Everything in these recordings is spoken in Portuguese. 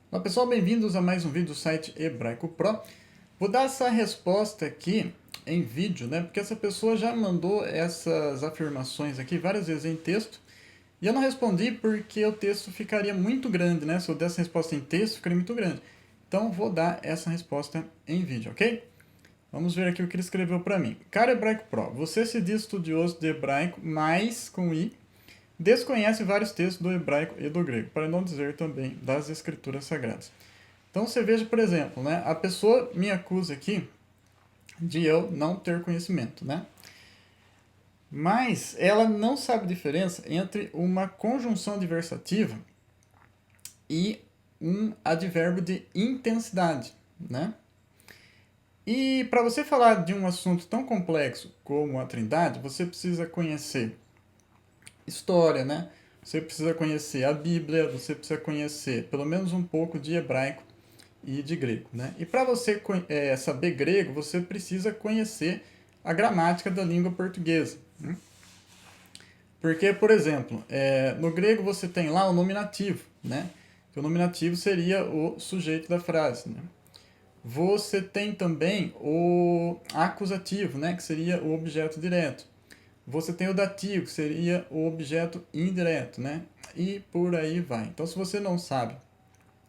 Olá pessoal, bem-vindos a mais um vídeo do site Hebraico Pro. Vou dar essa resposta aqui em vídeo, né? Porque essa pessoa já mandou essas afirmações aqui várias vezes em texto. E eu não respondi porque o texto ficaria muito grande, né? Se eu desse a resposta em texto, ficaria muito grande. Então vou dar essa resposta em vídeo, ok? Vamos ver aqui o que ele escreveu para mim. Cara Hebraico Pro, você se diz estudioso de hebraico, mas com I, desconhece vários textos do hebraico e do grego, para não dizer também das escrituras sagradas. Então você veja, por exemplo, né, a pessoa me acusa aqui de eu não ter conhecimento, né? Mas ela não sabe a diferença entre uma conjunção adversativa e um advérbio de intensidade, né? E para você falar de um assunto tão complexo como a Trindade, você precisa conhecer história, né? Você precisa conhecer a Bíblia, você precisa conhecer pelo menos um pouco de hebraico e de grego, né? E para você saber grego, você precisa conhecer a gramática da língua portuguesa, né? Porque, por exemplo, no grego você tem lá o nominativo, né? Que o nominativo seria o sujeito da frase, né? Você tem também o acusativo, né? Que seria o objeto direto. Você tem o dativo, que seria o objeto indireto, né? E por aí vai. Então, se você não sabe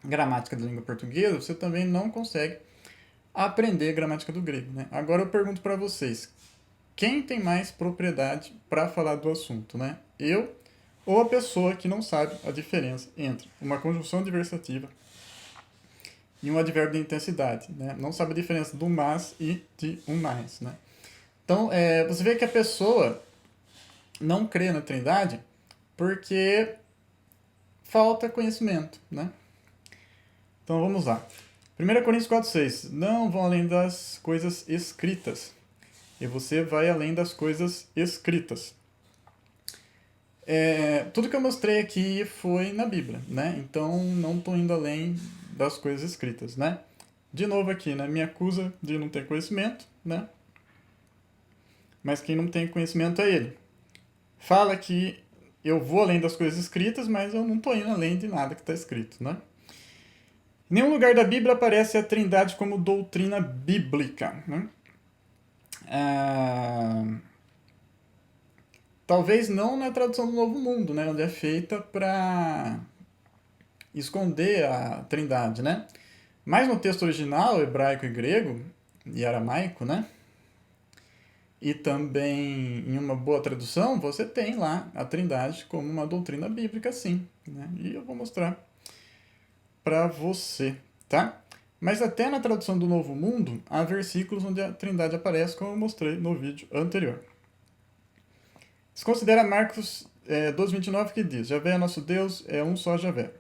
gramática da língua portuguesa, você também não consegue aprender gramática do grego, né? Agora eu pergunto para vocês, quem tem mais propriedade para falar do assunto, né? Eu ou a pessoa que não sabe a diferença entre uma conjunção adversativa e um advérbio de intensidade, né? Não sabe a diferença do mas e de um mais, né? Então, você vê que a pessoa não crê na Trindade porque falta conhecimento, né? Então vamos lá. 1 Coríntios 4,6. Não vão além das coisas escritas. E você vai além das coisas escritas. Tudo que eu mostrei aqui foi na Bíblia, né? Então não estou indo além das coisas escritas, né? De novo aqui, né? Me acusa de não ter conhecimento, né? Mas quem não tem conhecimento é ele. Fala que eu vou além das coisas escritas, mas eu não estou indo além de nada que está escrito, né? Em nenhum lugar da Bíblia aparece a Trindade como doutrina bíblica, né? Talvez não na tradução do Novo Mundo, né? Onde é feita para esconder a Trindade, né? Mas no texto original, hebraico e grego, e aramaico, né? E também em uma boa tradução, você tem lá a Trindade como uma doutrina bíblica, sim, né? E eu vou mostrar para você, tá? Mas até na tradução do Novo Mundo, há versículos onde a Trindade aparece, como eu mostrei no vídeo anterior. Se considera Marcos 2,29 que diz: Javé é nosso Deus, é um só Javé.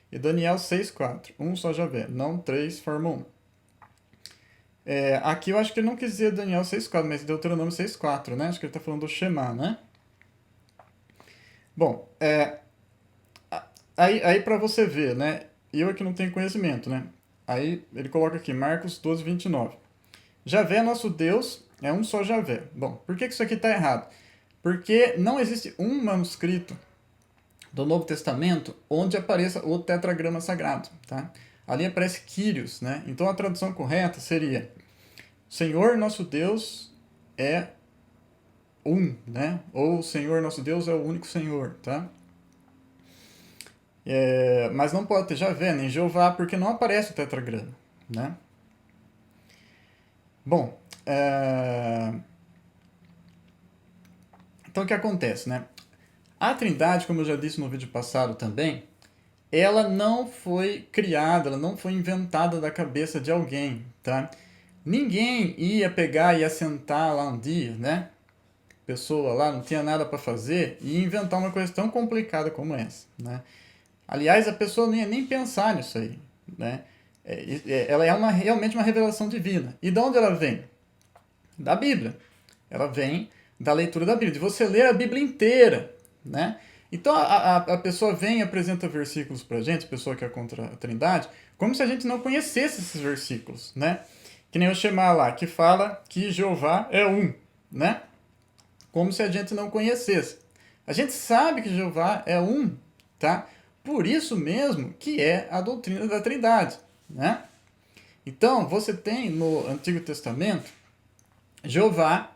E Daniel 6,4, um só Javé, não três, forma um. Aqui eu acho que ele não quis dizer Daniel 6,4, mas Deuteronômio 6,4, né? Acho que ele está falando do Shema, né? Bom, aí para você ver, né? Eu aqui não tenho conhecimento, né? Aí ele coloca aqui, Marcos 12,29. Javé, nosso Deus, é um só Javé. Bom, por que isso aqui está errado? Porque não existe um manuscrito do Novo Testamento onde apareça o tetragrama sagrado, tá? Ali aparece Kyrios, né? Então a tradução correta seria: Senhor nosso Deus é um, né? Ou Senhor nosso Deus é o único Senhor, tá? Mas não pode ter Javé nem Jeová porque não aparece o tetragrama, né? Bom, então o que acontece, né? A Trindade, como eu já disse no vídeo passado também, ela não foi criada, ela não foi inventada da cabeça de alguém, tá? Ninguém ia pegar e ia sentar lá um dia, né? Pessoa lá não tinha nada para fazer e inventar uma coisa tão complicada como essa, né? Aliás, a pessoa não ia nem pensar nisso aí, né? Ela é realmente uma revelação divina. E de onde ela vem? Da Bíblia. Ela vem da leitura da Bíblia, de você ler a Bíblia inteira, né? Então a pessoa vem e apresenta versículos pra gente, a pessoa que é contra a Trindade, como se a gente não conhecesse esses versículos, né? Que nem o Shema lá, que fala que Jeová é um, né? Como se a gente não conhecesse. A gente sabe que Jeová é um, tá? Por isso mesmo que é a doutrina da Trindade, né? Então, você tem no Antigo Testamento Jeová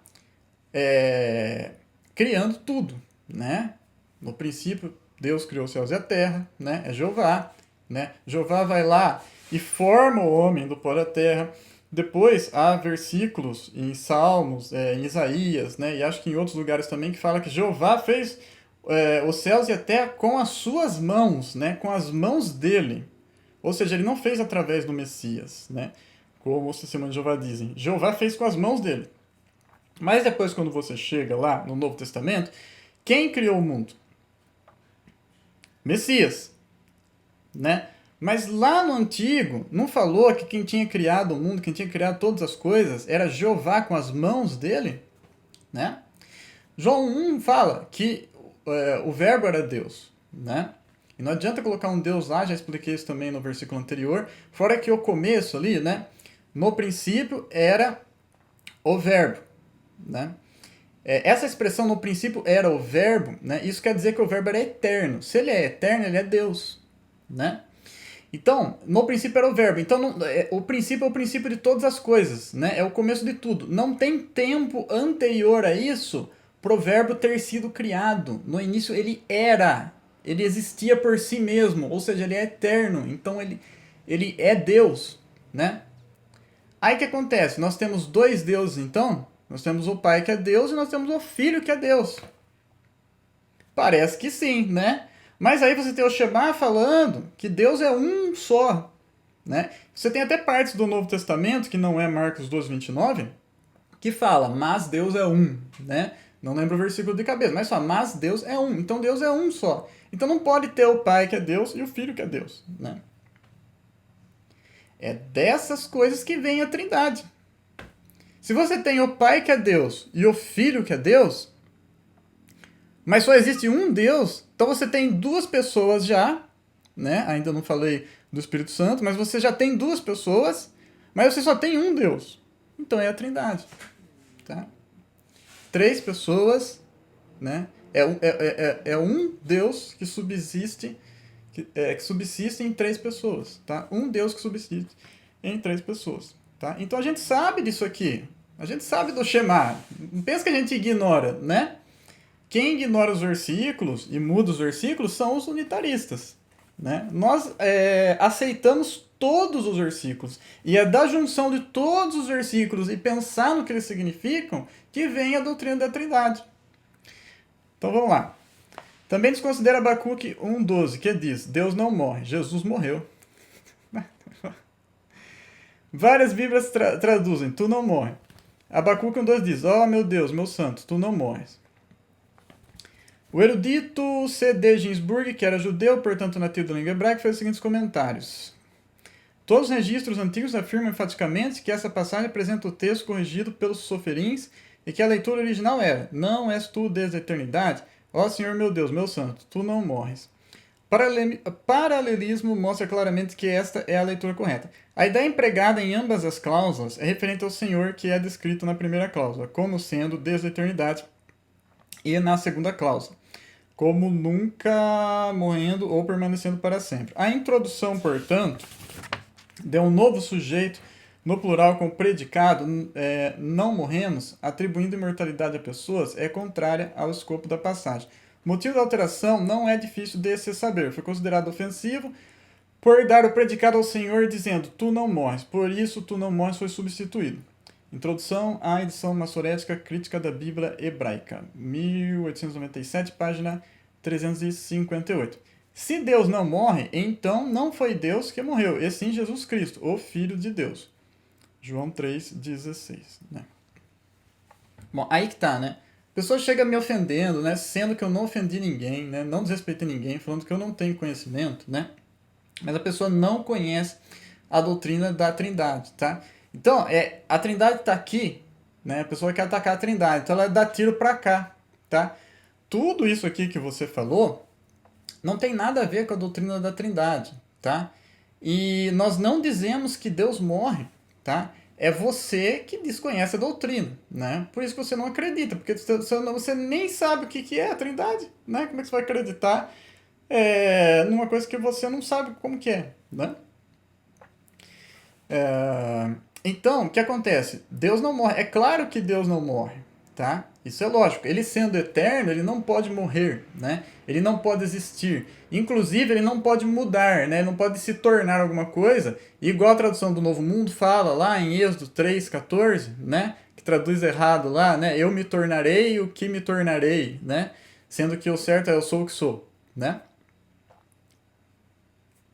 criando tudo, né? No princípio, Deus criou os céus e a terra, né? É Jeová, né? Jeová vai lá e forma o homem do pó da terra. Depois há versículos em Salmos, em Isaías, né? E acho que em outros lugares também que fala que Jeová fez os céus e a terra com as suas mãos, né? Com as mãos dele. Ou seja, ele não fez através do Messias, né? Como os testemunhos de Jeová dizem. Jeová fez com as mãos dele. Mas depois, quando você chega lá no Novo Testamento, quem criou o mundo? Messias, né? Mas lá no Antigo, não falou que quem tinha criado o mundo, quem tinha criado todas as coisas, era Jeová com as mãos dele, né? João 1 fala que o verbo era Deus, né? E não adianta colocar um Deus lá, já expliquei isso também no versículo anterior, fora que o começo ali, né? No princípio era o verbo, né? Essa expressão no princípio era o verbo, né? Isso quer dizer que o verbo era eterno. Se ele é eterno, ele é Deus, né? Então, no princípio era o verbo. Então, o princípio é o princípio de todas as coisas, né? É o começo de tudo. Não tem tempo anterior a isso pro verbo ter sido criado. No início ele era. Ele existia por si mesmo, ou seja, ele é eterno. Então ele é Deus, né? Aí o que acontece? Nós temos dois deuses, então. Nós temos o Pai que é Deus e nós temos o Filho que é Deus. Parece que sim, né? Mas aí você tem o Shema falando que Deus é um só, né? Você tem até partes do Novo Testamento, que não é Marcos 12, 29, que fala, mas Deus é um, né? Não lembro o versículo de cabeça, mas fala, mas Deus é um. Então Deus é um só. Então não pode ter o Pai que é Deus e o Filho que é Deus, né? É dessas coisas que vem a Trindade. Se você tem o Pai que é Deus e o Filho que é Deus, mas só existe um Deus, então você tem duas pessoas já, né? Ainda não falei do Espírito Santo, mas você já tem duas pessoas, mas você só tem um Deus. Então é a Trindade, tá? Três pessoas, né? É um Deus que subsiste, que subsiste em três pessoas, tá? Um Deus que subsiste em três pessoas, tá? Então a gente sabe disso aqui. A gente sabe do Shema. Não pensa que a gente ignora, né? Quem ignora os versículos e muda os versículos são os unitaristas, né? Nós aceitamos todos os versículos. E é da junção de todos os versículos e pensar no que eles significam que vem a doutrina da Trindade. Então vamos lá. Também desconsidera Abacuque 1,12, que diz, Deus não morre, Jesus morreu. Várias Bíblias traduzem, tu não morre. Abacuque 1,2 diz, ó meu Deus, meu santo, tu não morres. O erudito C.D. Ginsburg, que era judeu, portanto nativo da língua hebraica, fez os seguintes comentários. Todos os registros antigos afirmam enfaticamente que essa passagem apresenta o texto corrigido pelos soferins e que a leitura original era, não és tu desde a eternidade, ó Senhor meu Deus, meu santo, tu não morres. Paralelismo mostra claramente que esta é a leitura correta. A ideia empregada em ambas as cláusulas é referente ao Senhor que é descrito na primeira cláusula, como sendo desde a eternidade, e na segunda cláusula, como nunca morrendo ou permanecendo para sempre. A introdução, portanto, de um novo sujeito no plural com o predicado não morremos, atribuindo imortalidade a pessoas, é contrária ao escopo da passagem. O motivo da alteração não é difícil de se saber. Foi considerado ofensivo por dar o predicado ao Senhor dizendo, tu não morres. Por isso, tu não morres foi substituído. Introdução à edição maçorética crítica da Bíblia Hebraica, 1897, página 358. Se Deus não morre, então não foi Deus que morreu, e sim Jesus Cristo, o Filho de Deus. João 3,16. Né? Bom, aí que tá, né? A pessoa chega me ofendendo, né? Sendo que eu não ofendi ninguém, né? Não desrespeitei ninguém, falando que eu não tenho conhecimento, né? Mas a pessoa não conhece a doutrina da Trindade, tá? Então, a Trindade está aqui, né? A pessoa quer atacar a Trindade, então ela dá tiro para cá, tá? Tudo isso aqui que você falou não tem nada a ver com a doutrina da Trindade, tá? E nós não dizemos que Deus morre, tá? É você que desconhece a doutrina, né? Por isso que você não acredita, porque você nem sabe o que é a Trindade, né? Como é que você vai acreditar numa coisa que você não sabe como que é, né? Então, o que acontece? Deus não morre. É claro que Deus não morre, tá? Isso é lógico. Ele sendo eterno, ele não pode morrer, né? Ele não pode existir. Inclusive, ele não pode mudar, né? Ele não pode se tornar alguma coisa. Igual a tradução do Novo Mundo fala lá em Êxodo 3:14, né? Que traduz errado lá, né? Eu me tornarei o que me tornarei, né? Sendo que o certo é eu sou o que sou, né?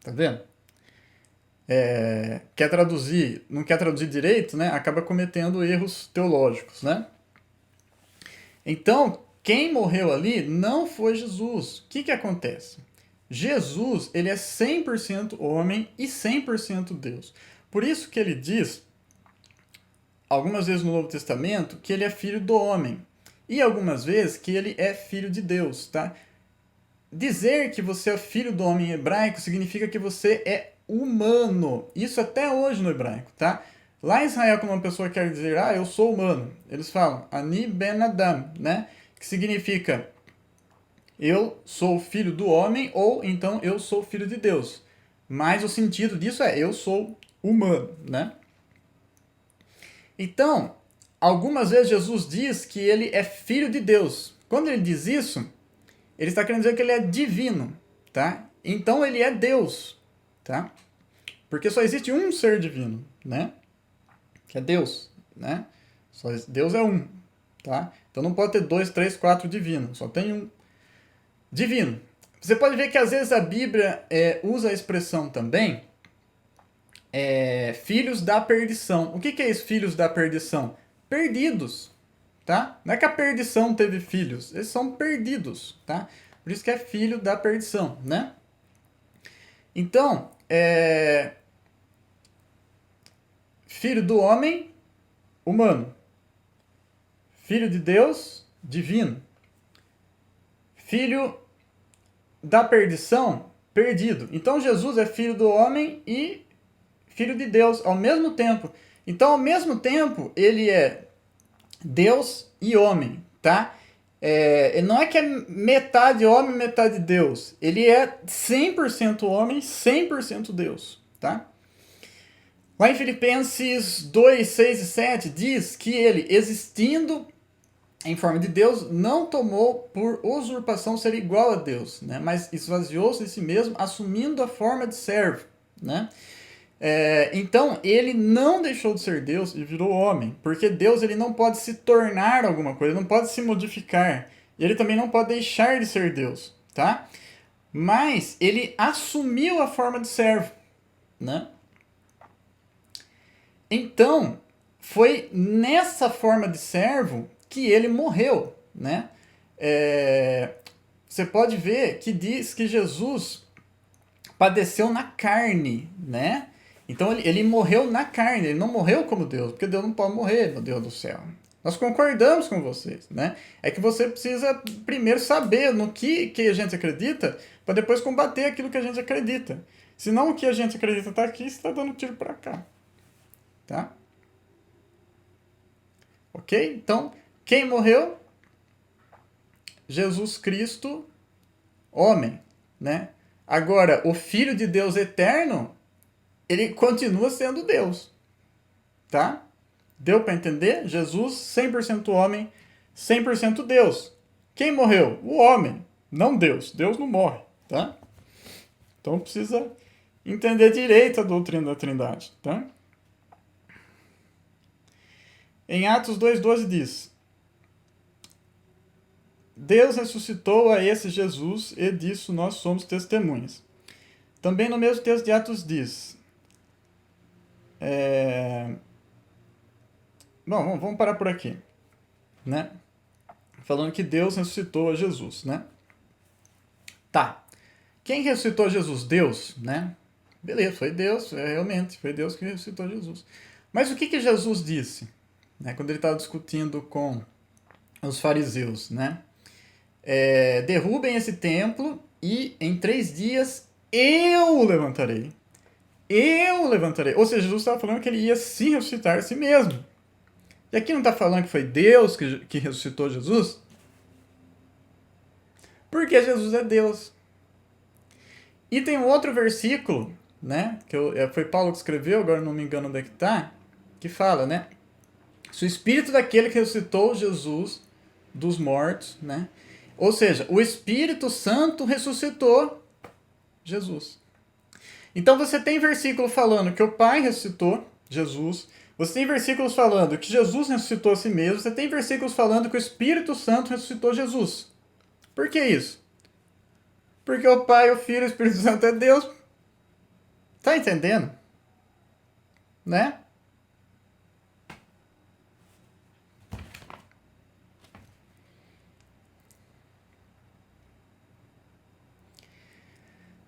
Tá vendo? Quer traduzir, não quer traduzir direito, né? Acaba cometendo erros teológicos, né? Então, quem morreu ali não foi Jesus. O que que acontece? Jesus, ele é 100% homem e 100% Deus. Por isso que ele diz, algumas vezes no Novo Testamento, que ele é filho do homem. E algumas vezes que ele é filho de Deus, tá? Dizer que você é filho do homem em hebraico significa que você é humano. Isso até hoje no hebraico, tá? Lá em Israel, quando uma pessoa quer dizer, eu sou humano, eles falam, Ani ben Adam, né? Que significa, eu sou filho do homem, ou então eu sou filho de Deus. Mas o sentido disso é, eu sou humano, né? Então, algumas vezes Jesus diz que ele é filho de Deus. Quando ele diz isso, ele está querendo dizer que ele é divino, tá? Então ele é Deus, tá? Porque só existe um ser divino, né? Que é Deus, né? Deus é um, tá? Então não pode ter 2, 3, 4 divinos, só tem um divino. Você pode ver que às vezes a Bíblia usa a expressão também filhos da perdição. O que é isso, filhos da perdição? Perdidos, tá? Não é que a perdição teve filhos, eles são perdidos, tá? Por isso que é filho da perdição, né? Então, filho do homem, humano. Filho de Deus, divino. Filho da perdição, perdido. Então Jesus é filho do homem e filho de Deus ao mesmo tempo. Então, ao mesmo tempo, ele é Deus e homem, tá? Não é que é metade homem, metade Deus. Ele é 100% homem, 100% Deus, tá? Lá em Filipenses 2, 6 e 7 diz que ele, existindo em forma de Deus, não tomou por usurpação ser igual a Deus, né? Mas esvaziou-se de si mesmo, assumindo a forma de servo, né? Então, ele não deixou de ser Deus e virou homem, porque Deus ele não pode se tornar alguma coisa, ele não pode se modificar, e ele também não pode deixar de ser Deus, tá? Mas ele assumiu a forma de servo, né? Então, foi nessa forma de servo que ele morreu, né? Você pode ver que diz que Jesus padeceu na carne, né? Então ele morreu na carne, ele não morreu como Deus, porque Deus não pode morrer, meu Deus do céu. Nós concordamos com vocês, né? É que você precisa primeiro saber no que a gente acredita, para depois combater aquilo que a gente acredita. Senão o que a gente acredita está aqui, você está dando tiro para cá. Tá? Ok? Então, quem morreu? Jesus Cristo, homem, né? Agora, o Filho de Deus eterno, ele continua sendo Deus, tá? Deu para entender? Jesus, 100% homem, 100% Deus. Quem morreu? O homem, não Deus. Deus não morre, tá? Então precisa entender direito a doutrina da Trindade, tá? Em Atos 2,12 diz: Deus ressuscitou a esse Jesus e disso nós somos testemunhas. Também no mesmo texto de Atos diz... Bom, vamos parar por aqui, né? Falando que Deus ressuscitou a Jesus, né? Tá. Quem ressuscitou Jesus? Deus, né? Beleza, foi Deus, realmente, foi Deus que ressuscitou Jesus. Mas o que Jesus disse, né, quando ele estava discutindo com os fariseus, né? Derrubem esse templo e em 3 dias eu o levantarei. Eu o levantarei. Ou seja, Jesus estava falando que ele ia se ressuscitar a si mesmo. E aqui não está falando que foi Deus que ressuscitou Jesus? Porque Jesus é Deus. E tem um outro versículo, né, que foi Paulo que escreveu, agora não me engano onde é que tá, que fala, né, se o Espírito daquele que ressuscitou Jesus dos mortos, né, ou seja, o Espírito Santo ressuscitou Jesus. Então você tem versículo falando que o Pai ressuscitou Jesus, você tem versículos falando que Jesus ressuscitou a si mesmo, você tem versículos falando que o Espírito Santo ressuscitou Jesus. Por que isso? Porque o Pai, o Filho e o Espírito Santo é Deus. Tá entendendo? Né?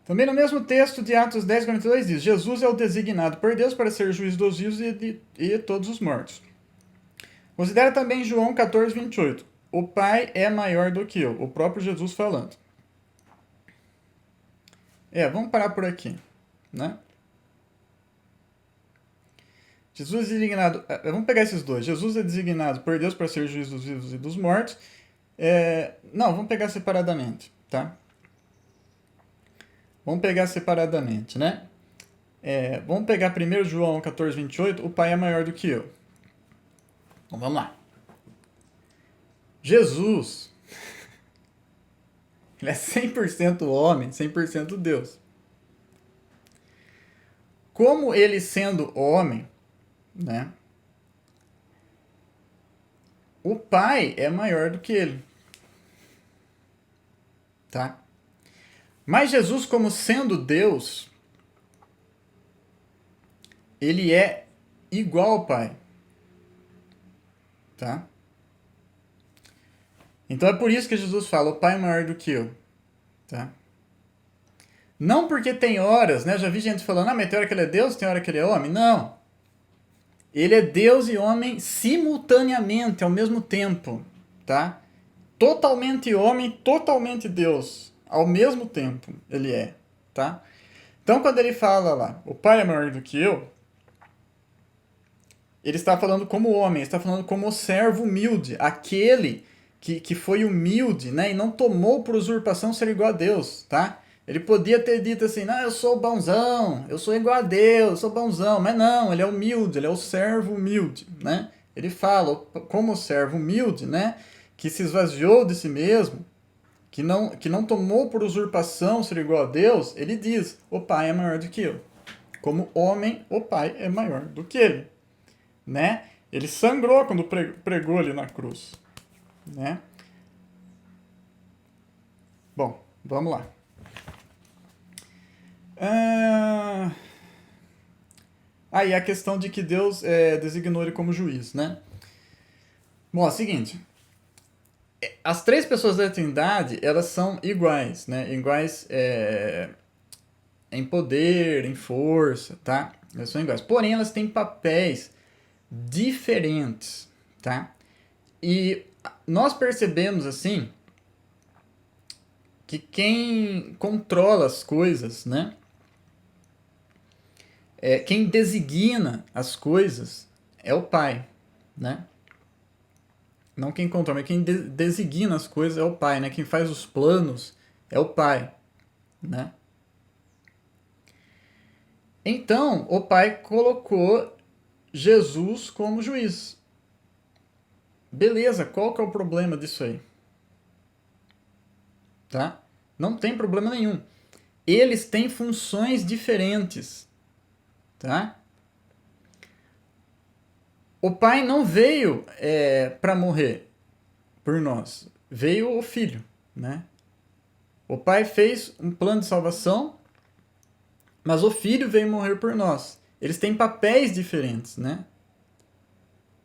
Também no mesmo texto de Atos 10:42 diz: Jesus é o designado por Deus para ser juiz dos vivos e todos os mortos. Considera também João 14:28. O Pai é maior do que eu. O próprio Jesus falando. Vamos parar por aqui, né? Jesus é designado. Vamos pegar esses dois. Jesus é designado por Deus para ser juiz dos vivos e dos mortos. Não, vamos pegar separadamente, tá? Vamos pegar separadamente, né? Vamos pegar primeiro João 14:28. O Pai é maior do que eu. Então vamos lá. Jesus, ele é 100% homem, 100% Deus. Como ele sendo homem, né? O Pai é maior do que ele. Tá? Mas Jesus, como sendo Deus, ele é igual ao Pai. Tá? Então é por isso que Jesus fala, o Pai é maior do que eu. Tá? Não porque tem horas, né? Já vi gente falando, mas tem hora que ele é Deus, tem hora que ele é homem. Não. Ele é Deus e homem simultaneamente, ao mesmo tempo. Tá? Totalmente homem, totalmente Deus. Ao mesmo tempo ele é. Tá? Então quando ele fala lá, o Pai é maior do que eu, ele está falando como homem, está falando como servo humilde, aquele que foi humilde, né, e não tomou por usurpação ser igual a Deus, tá? Ele podia ter dito assim, não, eu sou bonzão, eu sou igual a Deus, eu sou bonzão, mas não, ele é humilde, ele é o servo humilde, né? Ele fala como servo humilde, né, que se esvaziou de si mesmo, que não tomou por usurpação ser igual a Deus, ele diz, o Pai é maior do que eu. Como homem, o Pai é maior do que ele. Né? Ele sangrou quando pregou ali na cruz, né? Bom, vamos lá. Aí a questão de que Deus designou ele como juiz, né? Bom, é o seguinte. As três pessoas da Trindade, elas são iguais, né? Iguais em poder, em força, tá? Elas são iguais. Porém, elas têm papéis diferentes, tá? E nós percebemos, assim, que quem controla as coisas, né? Quem designa as coisas é o Pai, né? Não quem controla, mas quem designa as coisas é o Pai, né? Quem faz os planos é o Pai, né? Então, o Pai colocou Jesus como juiz. Beleza, qual que é o problema disso aí? Tá? Não tem problema nenhum. Eles têm funções diferentes, tá? O Pai não veio para morrer por nós, veio o Filho, né? O Pai fez um plano de salvação, mas o Filho veio morrer por nós. Eles têm papéis diferentes, né?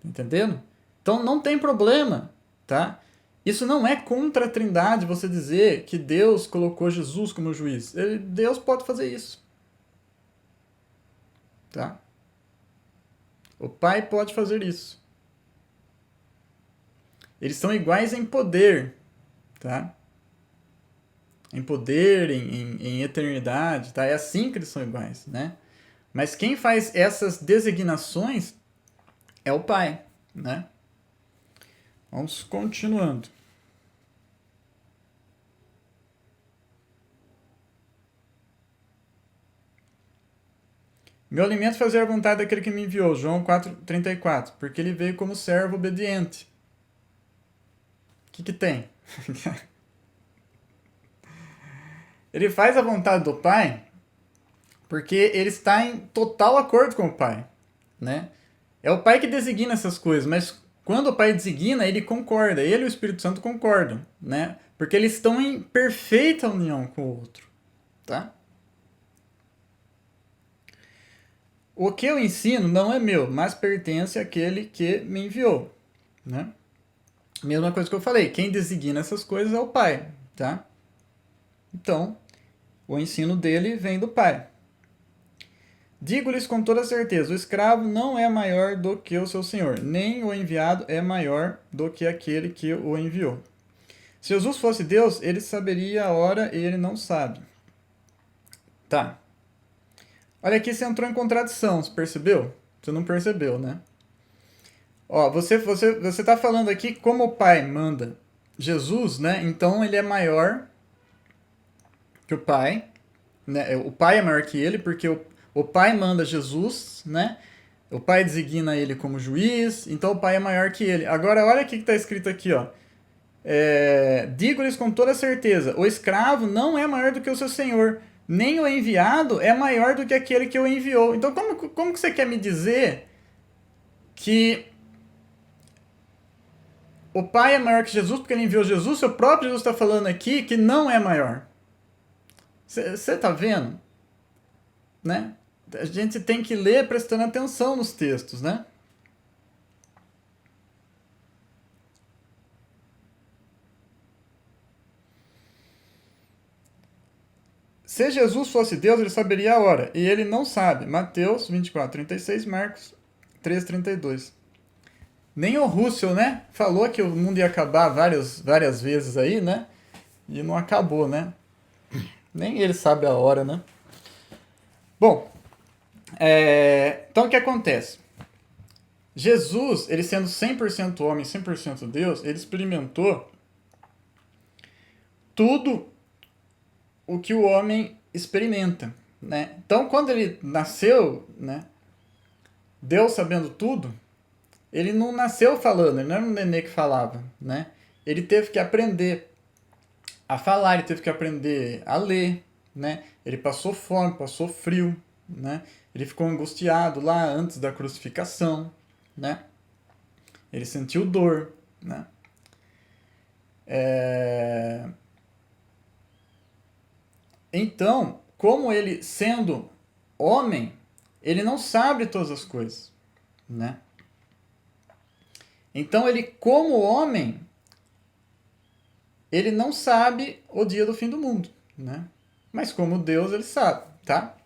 Entendendo? Então não tem problema, tá? Isso não é contra a Trindade você dizer que Deus colocou Jesus como juiz. Deus pode fazer isso, tá? O Pai pode fazer isso. Eles são iguais em poder, tá? Em poder, em eternidade, tá? É assim que eles são iguais, né? Mas quem faz essas designações é o Pai, né? Vamos continuando. Meu alimento é fazer a vontade daquele que me enviou, João 4,34, porque ele veio como servo obediente. O que tem? Ele faz a vontade do Pai porque ele está em total acordo com o Pai, né? É o Pai que designa essas coisas, mas quando o Pai designa, ele concorda, ele e o Espírito Santo concordam, né? Porque eles estão em perfeita união com o outro, tá? O que eu ensino não é meu, mas pertence àquele que me enviou, né? Mesma coisa que eu falei, quem designa essas coisas é o Pai, tá? Então, o ensino dele vem do Pai. Digo-lhes com toda certeza, o escravo não é maior do que o seu senhor, nem o enviado é maior do que aquele que o enviou. Se Jesus fosse Deus, ele saberia a hora e ele não sabe. Tá. Olha aqui, você entrou em contradição, você percebeu? Você não percebeu, né? Ó, você tá falando aqui como o Pai manda Jesus, né? Então ele é maior que o Pai, né? O Pai é maior que ele, porque o Pai manda Jesus, né? O Pai designa ele como juiz, então o Pai é maior que ele. Agora, olha o que está escrito aqui, ó. Digo-lhes com toda certeza, o escravo não é maior do que o seu senhor, nem o enviado é maior do que aquele que o enviou. Então, como que você quer me dizer que o Pai é maior que Jesus porque ele enviou Jesus? O próprio Jesus está falando aqui que não é maior. Você está vendo? Né? A gente tem que ler prestando atenção nos textos, né? Se Jesus fosse Deus, ele saberia a hora, e ele não sabe. Mateus 24:36, Marcos 3:32. Nem o Russell, né? Falou que o mundo ia acabar várias vezes aí, né? E não acabou, né? Nem ele sabe a hora, né? Bom, então o que acontece? Jesus, ele sendo 100% homem, 100% Deus, ele experimentou tudo o que o homem experimenta, né? Então, quando ele nasceu, né? Deus sabendo tudo, ele não nasceu falando, ele não era um nenê que falava, né? Ele teve que aprender a falar, ele teve que aprender a ler, né? Ele passou fome, passou frio, né? Ele ficou angustiado lá antes da crucificação, né? Ele sentiu dor, né? Então, como ele sendo homem, ele não sabe todas as coisas, né? Então ele, como homem, ele não sabe o dia do fim do mundo, né? Mas como Deus, ele sabe, tá?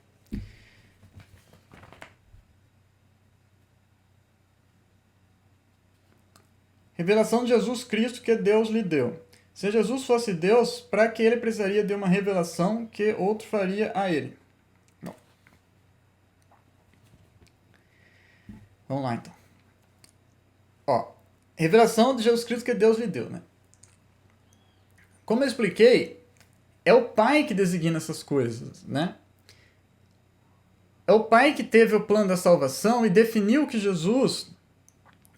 Revelação de Jesus Cristo que Deus lhe deu. Se Jesus fosse Deus, para que ele precisaria de uma revelação que outro faria a ele? Não. Vamos lá, então. Ó, revelação de Jesus Cristo que Deus lhe deu, né? Como eu expliquei, é o Pai que designa essas coisas, né? É o Pai que teve o plano da salvação e definiu que Jesus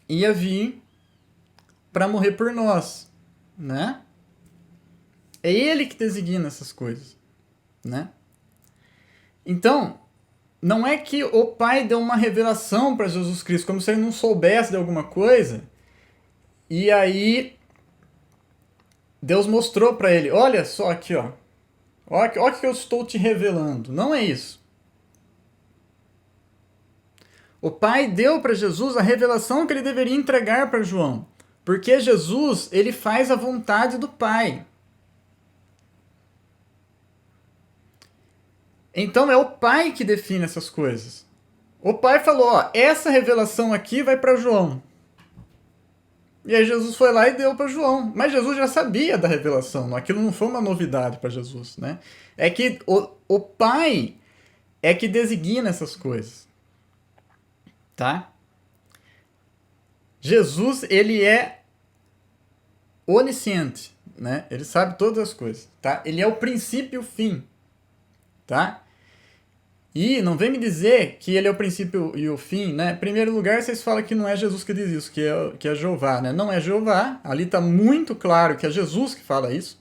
ia vir para morrer por nós, né? É ele que designa essas coisas, né? Então, não é que o Pai deu uma revelação para Jesus Cristo, como se ele não soubesse de alguma coisa, e aí Deus mostrou para ele, olha só aqui, ó. Olha que eu estou te revelando. Não é isso. O Pai deu para Jesus a revelação que ele deveria entregar para João. Porque Jesus, ele faz a vontade do Pai. Então é o Pai que define essas coisas. O Pai falou, ó, essa revelação aqui vai para João. E aí Jesus foi lá e deu para João. Mas Jesus já sabia da revelação. Aquilo não foi uma novidade para Jesus, né? É que o Pai é que designa essas coisas. Tá? Jesus, ele é onisciente, né? Ele sabe todas as coisas, tá? Ele é o princípio e o fim, tá? E não vem me dizer que ele é o princípio e o fim, né? Em primeiro lugar, vocês falam que não é Jesus que diz isso, que é Jeová, né? Não é Jeová, ali está muito claro que é Jesus que fala isso.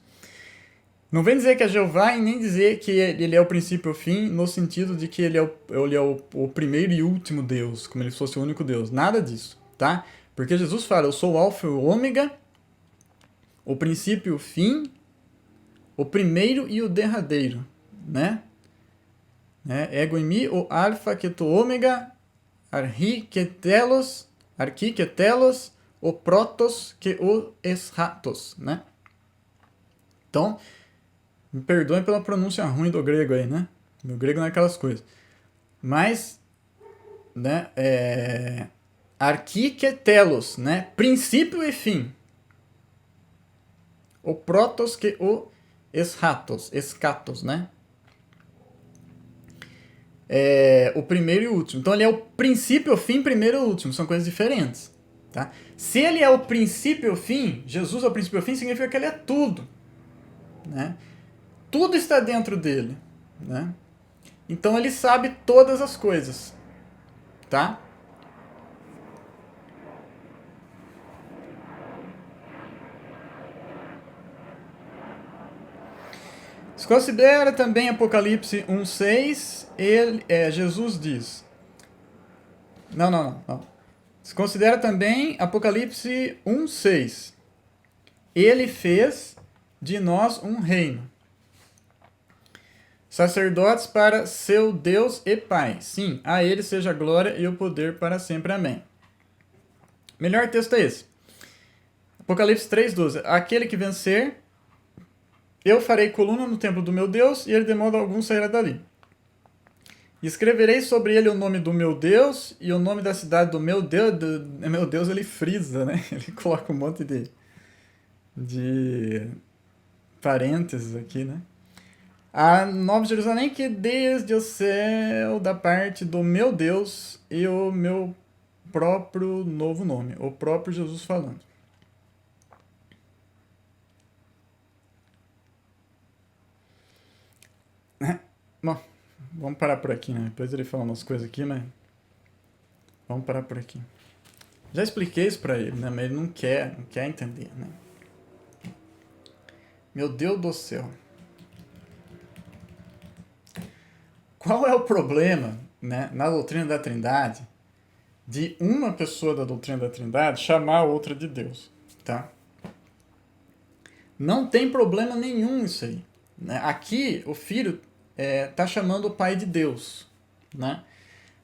Não vem dizer que é Jeová e nem dizer que ele é o princípio e o fim, no sentido de que ele é o primeiro e último Deus, como ele fosse o único Deus. Nada disso, tá? Porque Jesus fala, eu sou o alfa e o ômega, o princípio e o fim, o primeiro e o derradeiro, né? Ego em mim, o alfa que tu ômega, archi que telos, o protos que o eschatos, né? Então, me perdoem pela pronúncia ruim do grego aí, né? Meu grego não é aquelas coisas. Mas, né, archi que telos, né? Princípio e fim. O protos que o eschatos, né? O primeiro e o último. Então ele é o princípio, o fim, primeiro e o último. São coisas diferentes. Tá? Se ele é o princípio e o fim, Jesus é o princípio e o fim, significa que ele é tudo. Né? Tudo está dentro dele. Né? Então ele sabe todas as coisas. Tá? Se considera também Apocalipse 1,6, Jesus diz. Não. Se considera também Apocalipse 1,6. Ele fez de nós um reino. Sacerdotes para seu Deus e Pai. Sim, a ele seja a glória e o poder para sempre. Amém. Melhor texto é esse. Apocalipse 3,12. Aquele que vencer, eu farei coluna no templo do meu Deus, e ele de modo algum sairá dali. E escreverei sobre ele o nome do meu Deus e o nome da cidade do meu Deus. Meu Deus, ele frisa, né? Ele coloca um monte de parênteses aqui, né? A Nova Jerusalém que desde o céu da parte do meu Deus e o meu próprio novo nome. O próprio Jesus falando. Bom, vamos parar por aqui, né? Depois ele fala umas coisas aqui, mas vamos parar por aqui. Já expliquei isso pra ele, né? Mas ele não quer entender, né? Meu Deus do céu. Qual é o problema, né, na doutrina da Trindade, de uma pessoa da doutrina da Trindade chamar a outra de Deus, tá? Não tem problema nenhum isso aí. Né? Aqui, o filho tá chamando o pai de Deus, né?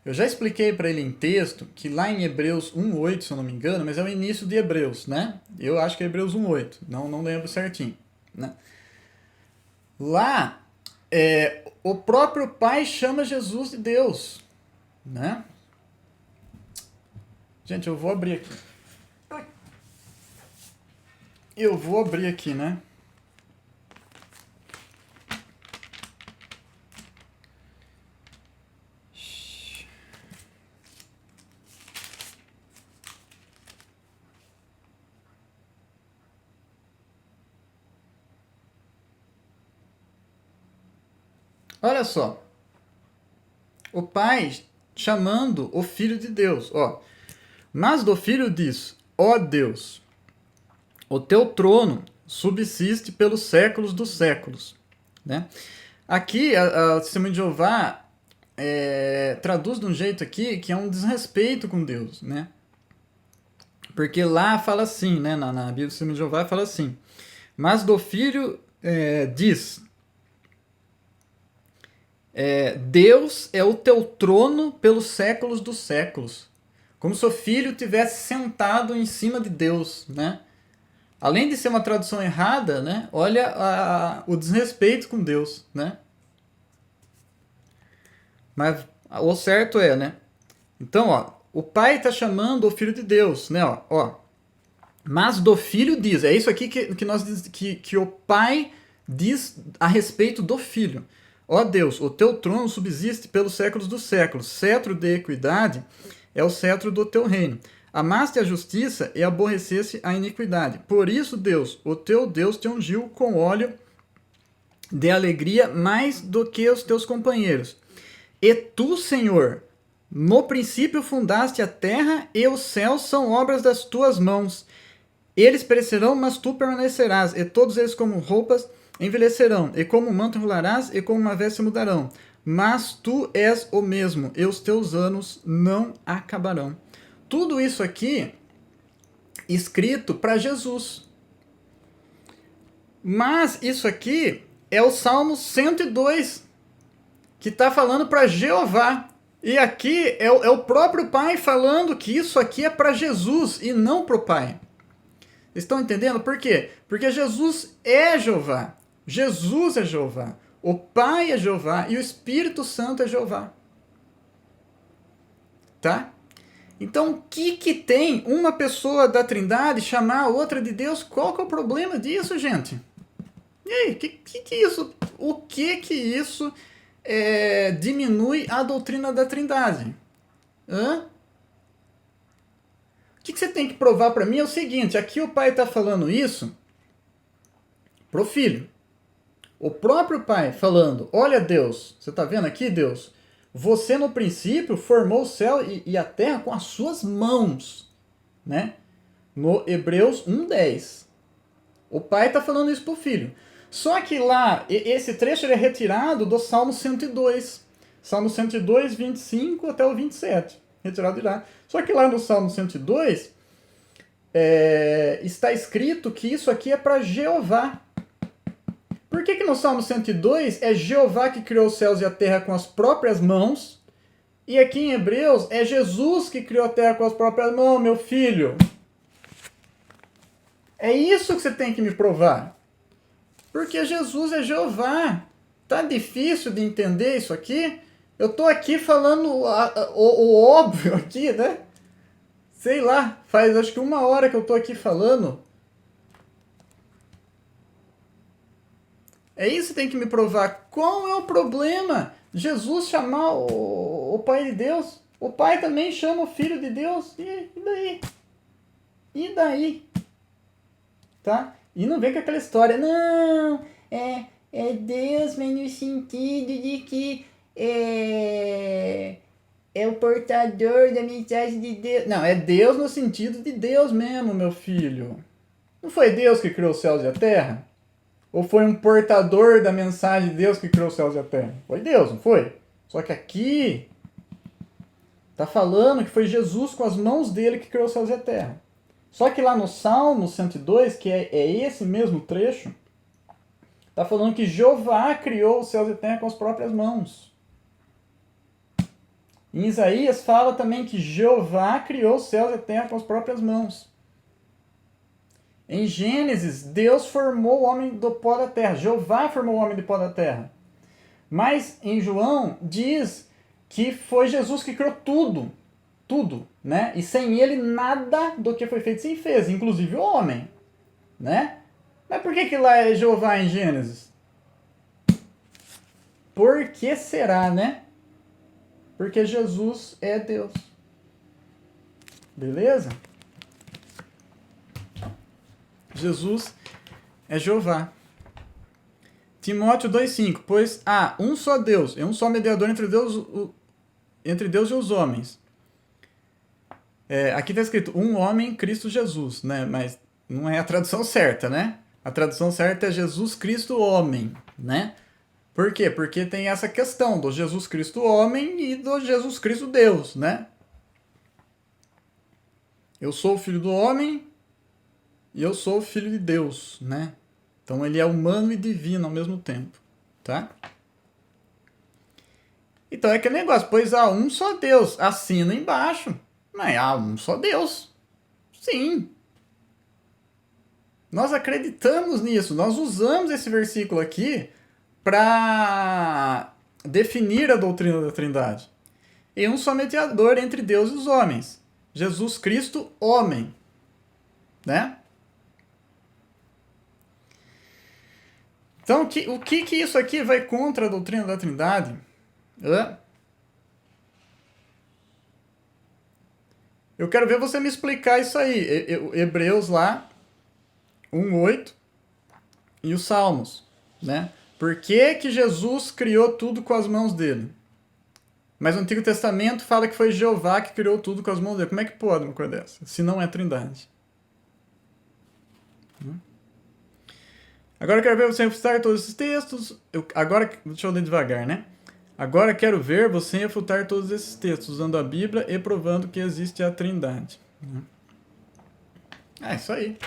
Eu já expliquei para ele em texto que lá em Hebreus 1,8, se eu não me engano, mas é o início de Hebreus, né? Eu acho que é Hebreus 1,8, não lembro certinho, né? Lá, o próprio Pai chama Jesus de Deus, né? Gente, eu vou abrir aqui. Eu vou abrir aqui, né? Olha só. O Pai chamando o Filho de Deus. Ó. Mas do Filho diz, ó Deus, o teu trono subsiste pelos séculos dos séculos. Né? Aqui, a Testemunha de Jeová traduz de um jeito aqui que é um desrespeito com Deus. Né? Porque lá fala assim, né? na Bíblia do Testemunho de Jeová fala assim, mas do Filho diz... Deus é o teu trono pelos séculos dos séculos. Como se o filho tivesse sentado em cima de Deus, né? Além de ser uma tradução errada, né? Olha o desrespeito com Deus, né? Mas o certo é, né? Então, ó, o pai está chamando o filho de Deus, né? Ó, mas do filho diz, é isso aqui que o pai diz a respeito do filho. Ó Deus, o teu trono subsiste pelos séculos dos séculos. Cetro de equidade é o cetro do teu reino. Amaste a justiça e aborreceste a iniquidade. Por isso, Deus, o teu Deus te ungiu com óleo de alegria mais do que os teus companheiros. E tu, Senhor, no princípio fundaste a terra, e os céus são obras das tuas mãos. Eles perecerão, mas tu permanecerás, e todos eles como roupas envelhecerão, e como um manto enrolarás, e como uma veste mudarão. Mas tu és o mesmo, e os teus anos não acabarão. Tudo isso aqui escrito para Jesus. Mas isso aqui é o Salmo 102, que está falando para Jeová. E aqui é o próprio Pai falando que isso aqui é para Jesus e não para o Pai. Estão entendendo? Por quê? Porque Jesus é Jeová. Jesus é Jeová. O Pai é Jeová e o Espírito Santo é Jeová. Tá? Então, o que tem uma pessoa da Trindade chamar a outra de Deus? Qual que é o problema disso, gente? E aí, que isso? O que isso diminui a doutrina da Trindade? Hã? O que você tem que provar para mim é o seguinte: aqui o pai está falando isso pro filho. O próprio pai falando: olha, Deus, você está vendo aqui, Deus? Você no princípio formou o céu e a terra com as suas mãos, né? No Hebreus 1:10. O pai está falando isso pro filho. Só que lá, esse trecho ele é retirado do Salmo 102. Salmo 102, 25 até o 27. Retirado de lá. Só que lá no Salmo 102, está escrito que isso aqui é para Jeová. Por que no Salmo 102 é Jeová que criou os céus e a terra com as próprias mãos? E aqui em Hebreus é Jesus que criou a terra com as próprias mãos, meu filho. É isso que você tem que me provar. Porque Jesus é Jeová. Tá difícil de entender isso aqui? Eu tô aqui falando o óbvio aqui, né? Sei lá, faz acho que 1 hora que eu tô aqui falando. É isso que tem que me provar. Qual é o problema? Jesus chamar o Pai de Deus? O Pai também chama o Filho de Deus? E daí? E daí? Tá? E não vem com aquela história, não, é Deus, mas no sentido de que é o portador da mensagem de Deus. Não, é Deus no sentido de Deus mesmo, meu filho. Não foi Deus que criou os céus e a terra? Ou foi um portador da mensagem de Deus que criou os céus e a terra? Foi Deus, não foi? Só que aqui tá falando que foi Jesus com as mãos dele que criou os céus e a terra. Só que lá no Salmo 102, que é esse mesmo trecho, tá falando que Jeová criou os céus e a terra com as próprias mãos. Em Isaías fala também que Jeová criou os céus e a terra com as próprias mãos. Em Gênesis, Deus formou o homem do pó da terra. Jeová formou o homem do pó da terra. Mas em João diz que foi Jesus que criou tudo. Tudo, né? E sem ele nada do que foi feito se fez, inclusive o homem, né? Mas por que lá é Jeová em Gênesis? Por que será, né? Porque Jesus é Deus. Beleza? Jesus é Jeová. Timóteo 2,5. Pois há um só Deus, e um só mediador entre Deus e os homens. Aqui está escrito um homem, Cristo Jesus, né? Mas não é a tradução certa, né? A tradução certa é Jesus Cristo homem, né? Por quê? Porque tem essa questão do Jesus Cristo homem e do Jesus Cristo Deus, né? Eu sou o filho do homem e eu sou o filho de Deus, né? Então ele é humano e divino ao mesmo tempo, tá? Então é aquele negócio, pois há um só Deus, assina embaixo. Mas há um só Deus. Sim. Nós acreditamos nisso. Nós usamos esse versículo aqui para definir a doutrina da Trindade. E um só mediador entre Deus e os homens. Jesus Cristo, homem. Né? Então, o que isso aqui vai contra a doutrina da Trindade? Eu quero ver você me explicar isso aí. Hebreus lá, 1:8 e os Salmos, né? Por que Jesus criou tudo com as mãos dele? Mas o Antigo Testamento fala que foi Jeová que criou tudo com as mãos dele. Como é que pode uma coisa dessa? Se não é trindade. Agora eu quero ver você refutar todos esses textos. Deixa eu ler devagar, né? Agora quero ver você refutar todos esses textos, usando a Bíblia e provando que existe a trindade. É isso aí.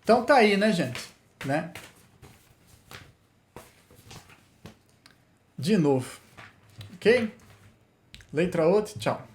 Então tá aí, né, gente? Né? De novo. Ok? Letra outra, tchau.